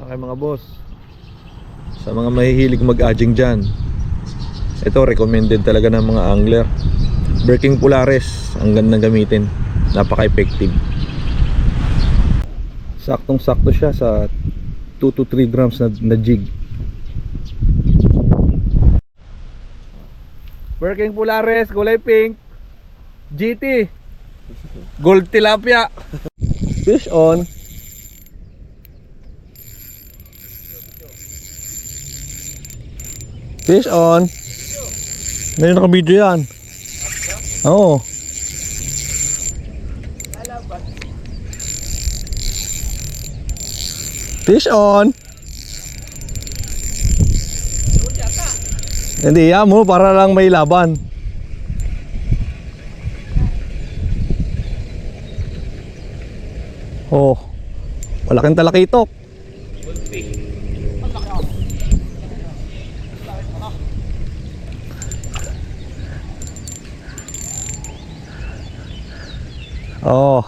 Okay mga boss, sa mga mahihilig mag-aging dyan, ito recommended talaga ng mga angler. Breaking Polaris, ang gandang gamitin, napaka-effective. Saktong sakto siya sa 2 to 3 grams na jig. Breaking Polaris, kulay pink, GT, gold tilapia. Fish on. Fish on. May naka-video yan. Oo. Fish on. Hindi yan mo, para lang may laban. Oh, malaking talakitok. Oh,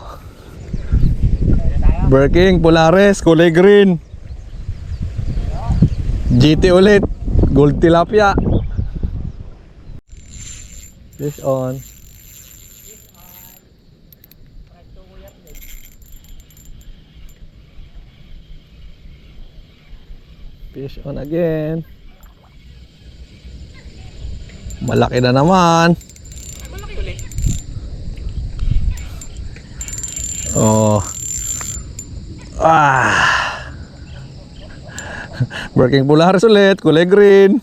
Breaking Polaris, kulay green, GT ulit, gold tilapia. Fish on. Fish on again. Malaki na naman. Malaki ulit. Oh. Breaking Polaris ulit, kulay green.